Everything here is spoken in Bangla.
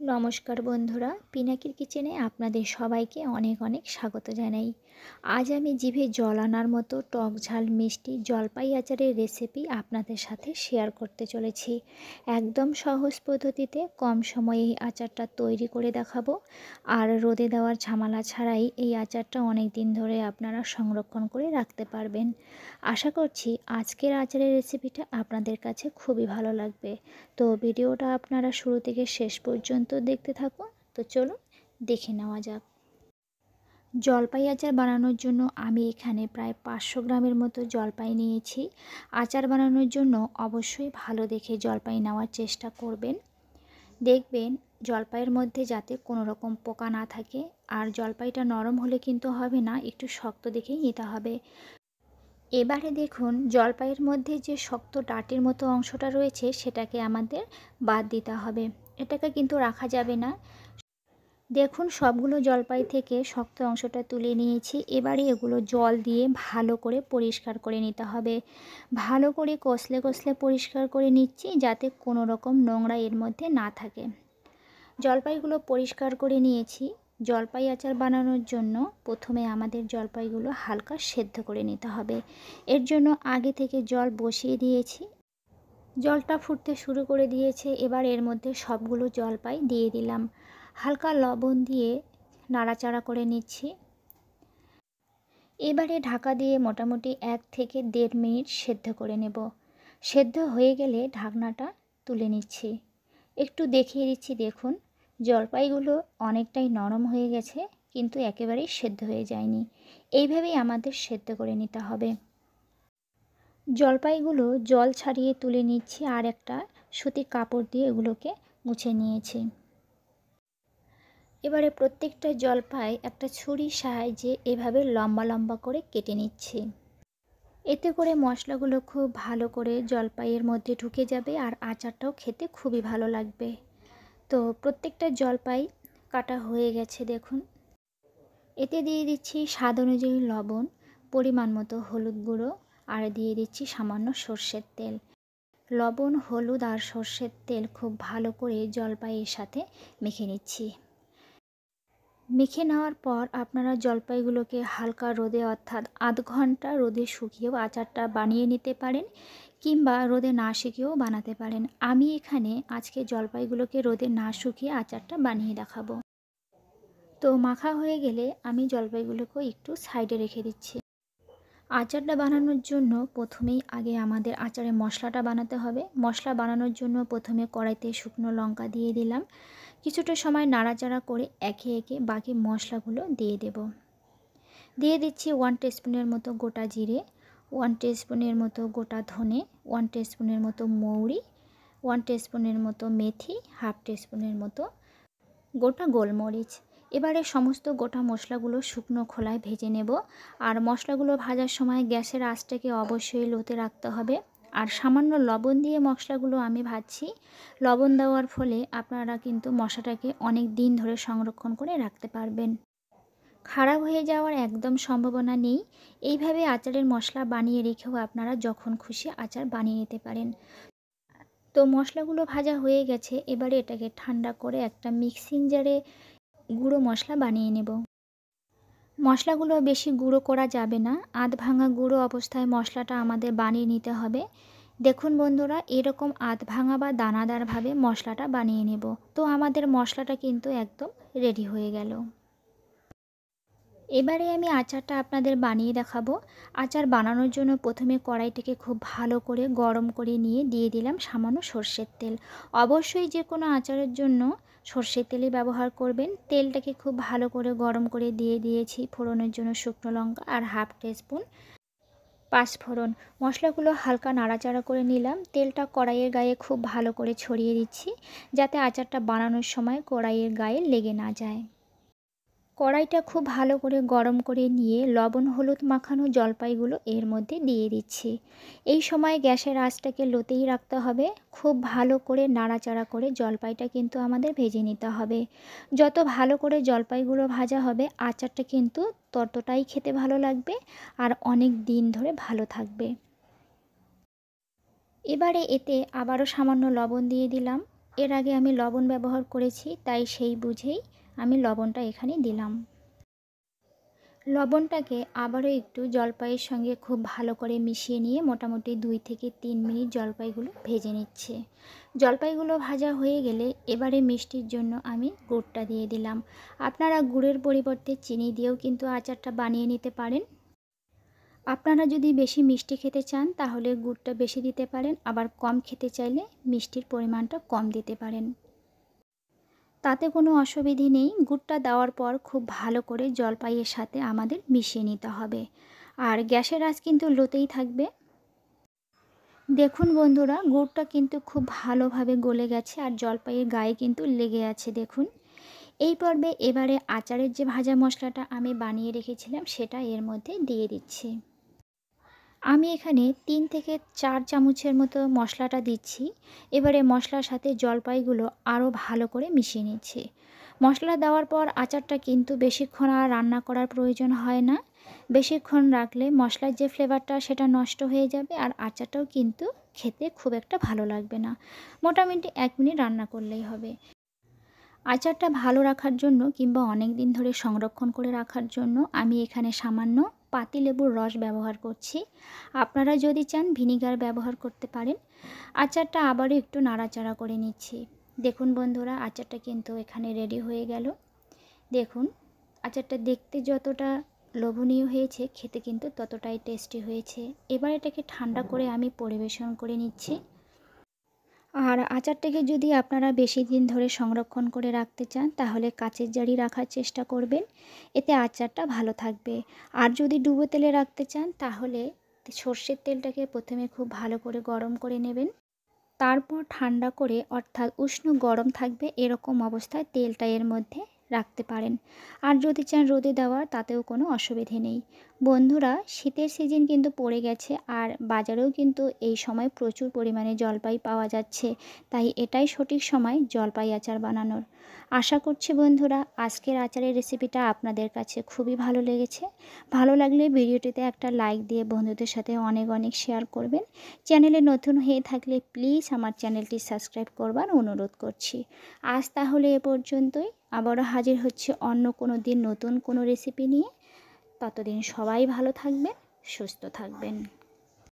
নমস্কার বন্ধুরা, পিনাকির কিচেনে আপনাদের সবাইকে অনেক অনেক স্বাগত জানাই। আজ আমি জিভে জল আনার মতো টক ঝাল মিষ্টি জলপাই আচারের রেসিপি আপনাদের সাথে শেয়ার করতে চলেছি। একদম সহজ পদ্ধতিতে কম সময়ে এই আচারটা তৈরি করে দেখাবো। আর রোদে দেওয়ার ঝামেলা ছাড়াই এই আচারটা অনেক দিন ধরে আপনারা সংরক্ষণ করে রাখতে পারবেন। আশা করছি আজকের আচারের রেসিপিটা আপনাদের কাছে খুবই ভালো লাগবে। তো ভিডিওটা আপনারা শুরু থেকে শেষ পর্যন্ত দেখতে থাকুন। তো চলুন দেখে নেওয়া যাক। জলপাই আচার বানানোর জন্য আমি এখানে প্রায় 500 গ্রামের মতো জলপাই নিয়েছি। আচার বানানোর জন্য অবশ্যই ভালো দেখে জলপাই নেওয়ার চেষ্টা করবেন। দেখবেন জলপাইয়ের মধ্যে যাতে কোনো রকম পোকা না থাকে। আর জলপাইটা নরম হলে কিন্তু হবে না, একটু শক্ত দেখেই নিতে হবে। এবারে দেখুন জলপাইয়ের মধ্যে যে শক্ত ডাঁটির মতো অংশটা রয়েছে সেটাকে আমাদের বাদ দিতে হবে। এটাকে কিন্তু রাখা যাবে না। দেখুন সবগুলো জলপাই থেকে শক্ত অংশটা তুলে নিয়েছি। এবারে এগুলো জল দিয়ে ভালো করে পরিষ্কার করে নিতে হবে। ভালো করে কষলে কষলে পরিষ্কার করে নিচ্ছি যাতে কোনো রকম নোংরা এর মধ্যে না থাকে। জলপাইগুলো পরিষ্কার করে নিয়েছি। জলপাই আচার বানানোর জন্য প্রথমে আমাদের জলপাইগুলো হালকা সেদ্ধ করে নিতে হবে। এর জন্য আগে থেকে জল বসিয়ে দিয়েছি। জলটা ফুটতে শুরু করে দিয়েছে। এবার এর মধ্যে সবগুলো জলপাই দিয়ে দিলাম। হালকা লবণ দিয়ে নাড়াচাড়া করে নিচ্ছি। এবারে ঢাকা দিয়ে মোটামুটি 1 থেকে 1.5 মিনিট সেদ্ধ করে নেব। সেদ্ধ হয়ে গেলে ঢাকনাটা তুলে নিচ্ছি। একটু দেখিয়ে দিচ্ছি, দেখুন জলপাইগুলো অনেকটাই নরম হয়ে গেছে কিন্তু একেবারেই সেদ্ধ হয়ে যায়নি। এইভাবেই আমাদের সেদ্ধ করে নিতে হবে। জলপাইগুলো জল ছাড়িয়ে তুলে নিচ্ছি আর একটা সুতি কাপড় দিয়ে এগুলোকে মুছে নিয়েছি। এবারে প্রত্যেকটা জলপাই একটা ছুরির সাহায্যে এভাবে লম্বা লম্বা করে কেটে নিচ্ছি। এতে করে মশলাগুলো খুব ভালো করে জলপাইয়ের মধ্যে ঢুকে যাবে আর আচারটাও খেতে খুবই ভালো লাগবে। তো প্রত্যেকটা জলপাই কাটা হয়ে গেছে দেখুন। এতে দিয়ে দিচ্ছি স্বাদ অনুযায়ী লবণ, পরিমাণ মতো হলুদ গুঁড়ো আর দিয়ে দিচ্ছি সামান্য সর্ষের তেল। লবণ, হলুদ আর সর্ষের তেল খুব ভালো করে জলপাইয়ের সাথে মেখে নিচ্ছি। মেখে নেওয়ার পর আপনারা জলপাইগুলোকে হালকা রোদে অর্থাৎ আধ ঘন্টা রোদে শুকিয়েও আচারটা বানিয়ে নিতে পারেন কিংবা রোদে না শুকিয়েও বানাতে পারেন। আমি এখানে আজকে জলপাইগুলোকে রোদে না শুকিয়ে আচারটা বানিয়ে দেখাবো। তো মাখা হয়ে গেলে আমি জলপাইগুলোকে একটু সাইডে রেখে দিচ্ছি। আচারটা বানানোর জন্য প্রথমেই আগে আমাদের আচারের মশলাটা বানাতে হবে। মশলা বানানোর জন্য প্রথমে কড়াইতে শুকনো লঙ্কা দিয়ে দিলাম। কিছুটা সময় নাড়াচাড়া করে একে একে বাকি মশলাগুলো দিয়ে দেব। দিয়ে দিচ্ছি 1 টিস্পুনের মতো গোটা জিরে, 1 টিস্পুনের মতো গোটা ধনে, 1 টিস্পুনের মতো মৌরি, 1 টিস্পুনের মতো মেথি, হাফ টিস্পুনের মতো গোটা গোলমরিচ। এবারে সমস্ত গোটা মশলাগুলো শুকনো খোলায় ভেজে নেব। আর মশলাগুলো ভাজার সময় গ্যাসের আঁচটাকে অবশ্যই লোতে রাখতে হবে। আর সামান্য লবণ দিয়ে মশলাগুলো আমি ভাজছি। লবণ দেওয়ার ফলে আপনারা কিন্তু মশলাটাকে অনেক দিন ধরে সংরক্ষণ করে রাখতে পারবেন। খারাপ হয়ে যাওয়ার একদম সম্ভাবনা নেই। এইভাবে আচারের মশলা বানিয়ে রেখেও আপনারা যখন খুশি আচার বানিয়ে নিতে পারেন। তো মশলাগুলো ভাজা হয়ে গেছে। এবারে এটাকে ঠান্ডা করে একটা মিক্সিং জারে গুঁড়ো মশলা বানিয়ে নেব। মশলাগুলো বেশি গুঁড়ো করা যাবে না, আধ ভাঙা গুঁড়ো অবস্থায় মশলাটা আমাদের বানিয়ে নিতে হবে। দেখুন বন্ধুরা, এরকম আধ ভাঙা বা দানাদারভাবে মশলাটা বানিয়ে নেব। তো আমাদের মশলাটা কিন্তু একদম রেডি হয়ে গেল। এবারে আমি আচারটা আপনাদের বানিয়ে দেখাবো। আচার বানানোর জন্য প্রথমে কড়াইটাকে খুব ভালো করে গরম করে নিয়ে দিয়ে দিলাম সামান্য সর্ষের তেল। অবশ্যই যে কোনো আচারের জন্য সর্ষের তেলই ব্যবহার করবেন। তেলটাকে খুব ভালো করে গরম করে দিয়ে দিয়েছি ফোড়নের জন্য শুকনো লঙ্কা আর হাফ টিস্পুন পাঁচফোড়ন। মশলাগুলো হালকা নাড়াচাড়া করে নিলাম। তেলটা কড়াইয়ের গায়ে খুব ভালো করে ছড়িয়ে দিচ্ছি যাতে আচারটা বানানোর সময় কড়াইয়ের গায়ে লেগে না যায়। কড়াইটা খুব ভালো করে গরম করে নিয়ে লবণ হলুদ মাখানো জলপাইগুলো এর মধ্যে দিয়ে দিচ্ছি। এই সময় গ্যাসের আঁচটাকে লোতেই রাখতে হবে। খুব ভালো করে নাড়াচাড়া করে জলপাইটা কিন্তু আমাদের ভেজে নিতে হবে। যত ভালো করে জলপাইগুলো ভাজা হবে আচারটা কিন্তু ততটাই খেতে ভালো লাগবে আর অনেক দিন ধরে ভালো থাকবে। এবারে এতে আবারও সামান্য লবণ দিয়ে দিলাম। এর আগে আমি লবণ ব্যবহার করেছি, তাই সেই বুঝেই আমি লবণটা এখানে দিলাম। লবণটাকে আবারও একটু জলপাইয়ের সঙ্গে খুব ভালো করে মিশিয়ে নিয়ে মোটামুটি 2 থেকে 3 মিনিট জলপাইগুলো ভেজে নিচ্ছে। জলপাইগুলো ভাজা হয়ে গেলে এবারে মিষ্টির জন্য আমি গুড়টা দিয়ে দিলাম। আপনারা গুড়ের পরিবর্তে চিনি দিয়েও কিন্তু আচারটা বানিয়ে নিতে পারেন। আপনারা যদি বেশি মিষ্টি খেতে চান তাহলে গুড়টা বেশি দিতে পারেন, আবার কম খেতে চাইলে মিষ্টির পরিমাণটা কম দিতে পারেন। তাতে কোনো অসুবিধে নেই। গুড়টা দেওয়ার পর খুব ভালো করে জলপাইয়ের সাথে আমাদের মিশিয়ে নিতে হবে, আর গ্যাসের আঁচ কিন্তু লোতেই থাকবে। দেখুন বন্ধুরা, গুড়টা কিন্তু খুব ভালোভাবে গলে গেছে আর জলপাইয়ের গায়ে কিন্তু লেগে আছে দেখুন। এই পর্বে এবারে আচারের যে ভাজা মশলাটা আমি বানিয়ে রেখেছিলাম সেটা এর মধ্যে দিয়ে দিচ্ছি। আমি এখানে 3 থেকে 4 চামচের মতো মশলাটা দিচ্ছি। এবারে মশলার সাথে জলপাইগুলো আরও ভালো করে মিশিয়ে নিচ্ছি। মশলা দেওয়ার পর আচারটা কিন্তু বেশিক্ষণ আর রান্না করার প্রয়োজন হয় না। বেশিক্ষণ রাখলে মশলার যে ফ্লেভারটা সেটা নষ্ট হয়ে যাবে, আর আচারটাও কিন্তু খেতে খুব একটা ভালো লাগবে না। মোটামুটি 1 মিনিট রান্না করলেই হবে। আচারটা ভালো রাখার জন্য কিংবা অনেক দিন ধরে সংরক্ষণ করে রাখার জন্য আমি এখানে সামান্য পাতিলেবুর রস ব্যবহার করছি। আপনারা যদি চান ভিনিগার ব্যবহার করতে পারেন। আচারটা আবারও একটু নাড়াচাড়া করে নিচ্ছি। দেখুন বন্ধুরা, আচারটা কিন্তু এখানে রেডি হয়ে গেল। দেখুন, আচারটা দেখতে যতটা লোভনীয় হয়েছে, খেতে কিন্তু ততটাই টেস্টি হয়েছে। এবার এটাকে ঠান্ডা করে আমি পরিবেশন করে নিচ্ছি। আর আচারটাকে যদি আপনারা বেশি দিন ধরে সংরক্ষণ করে রাখতে চান তাহলে কাচের জারি রাখার চেষ্টা করবেন, এতে আচারটা ভালো থাকবে। আর যদি ডুবো তেলে রাখতে চান তাহলে সর্ষের তেলটাকে প্রথমে খুব ভালো করে গরম করে নেবেন, তারপর ঠান্ডা করে অর্থাৎ উষ্ণ গরম থাকবে এরকম অবস্থায় তেলটা এর মধ্যে রাখতে পারেন। আর যদি চান রোদে দেওয়ার তাতেও কোনো অসুবিধে নেই। বন্ধুরা, শীতের সিজন কিন্তু পড়ে গেছে আর বাজারেও কিন্তু এই সময় প্রচুর পরিমাণে জলপাই পাওয়া যাচ্ছে, তাই এটাই সঠিক সময় জলপাই আচার বানানোর। আশা করছি বন্ধুরা আজকের আচারের রেসিপিটা আপনাদের কাছে খুবই ভালো লেগেছে। ভালো লাগলে ভিডিওটিতে একটা লাইক দিয়ে বন্ধুদের সাথে অনেক অনেক শেয়ার করবেন। চ্যানেলে নতুন হয়ে থাকলে প্লিজ আমার চ্যানেলটি সাবস্ক্রাইব করবার অনুরোধ করছি। আজ তাহলে এ পর্যন্তই। আবারও হাজির হচ্ছে অন্য কোনো দিন নতুন কোনো রেসিপি নিয়ে। ততদিন সবাই ভালো থাকবেন, সুস্থ থাকবেন।